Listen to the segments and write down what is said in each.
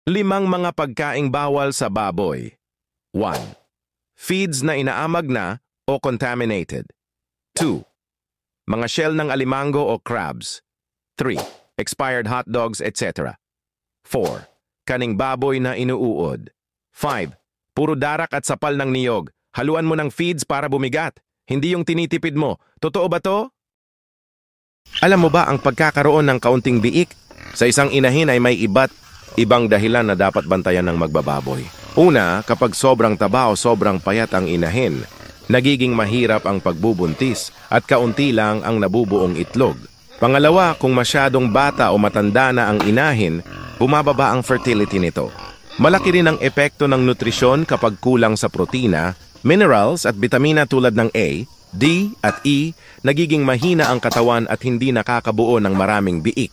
5 mga pagkaing bawal sa baboy. 1. Feeds na inaamag na o contaminated. 2. Mga shell ng alimango o crabs. 3. Expired hot dogs, etc. 4. Kaning baboy na inuuod. 5. Puro darak at sapal ng niyog. Haluan mo ng feeds para bumigat. Hindi yung tinitipid mo. Totoo ba to? Alam mo ba ang pagkakaroon ng kaunting biik sa isang inahin ay may ibang dahilan na dapat bantayan ng magbababoy. Una, kapag sobrang taba o sobrang payat ang inahin, nagiging mahirap ang pagbubuntis at kaunti lang ang nabubuong itlog. Pangalawa, kung masyadong bata o matanda na ang inahin, bumababa ang fertility nito. Malaki rin ang epekto ng nutrisyon kapag kulang sa protina, minerals at bitamina tulad ng A, D at E, nagiging mahina ang katawan at hindi nakakabuo ng maraming biik.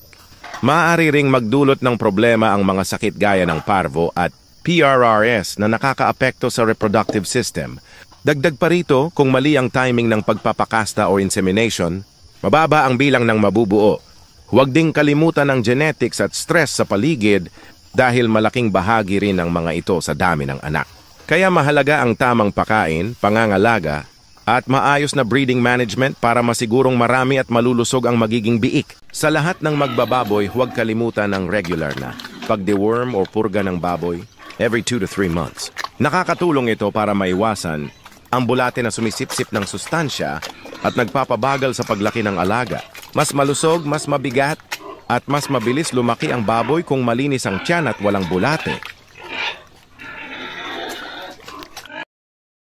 Maaari ring magdulot ng problema ang mga sakit gaya ng parvo at PRRS na nakakaapekto sa reproductive system. Dagdag pa rito, kung mali ang timing ng pagpapakasta o insemination, mababa ang bilang ng mabubuo. Huwag ding kalimutan ang genetics at stress sa paligid dahil malaking bahagi rin ng mga ito sa dami ng anak. Kaya mahalaga ang tamang pagkain, pangangalaga, at maayos na breeding management para masigurong marami at malulusog ang magiging biik. Sa lahat ng magbababoy, huwag kalimutan ng regular na pag-deworm o purga ng baboy every 2 to 3 months. Nakakatulong ito para maiwasan ang bulate na sumisipsip ng sustansya at nagpapabagal sa paglaki ng alaga. Mas malusog, mas mabigat, at mas mabilis lumaki ang baboy kung malinis ang tiyan at walang bulate.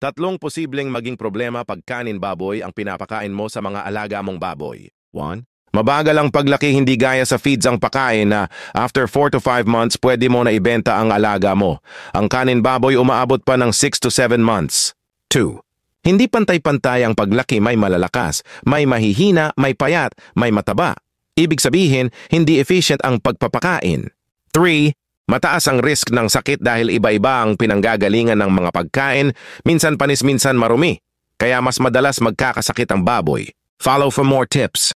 3 posibleng maging problema pag kanin baboy ang pinapakain mo sa mga alaga mong baboy. 1. Mabagal ang paglaki, hindi gaya sa feeds ang pakain na after 4 to 5 months pwede mo na ibenta ang alaga mo. Ang kanin baboy umaabot pa ng 6 to 7 months. 2. Hindi pantay-pantay ang paglaki, may malalakas, may mahihina, may payat, may mataba. Ibig sabihin, hindi efficient ang pagpapakain. 3. Mataas ang risk ng sakit dahil iba-iba ang pinanggagalingan ng mga pagkain, minsan panis minsan marumi. Kaya mas madalas magkakasakit ang baboy. Follow for more tips.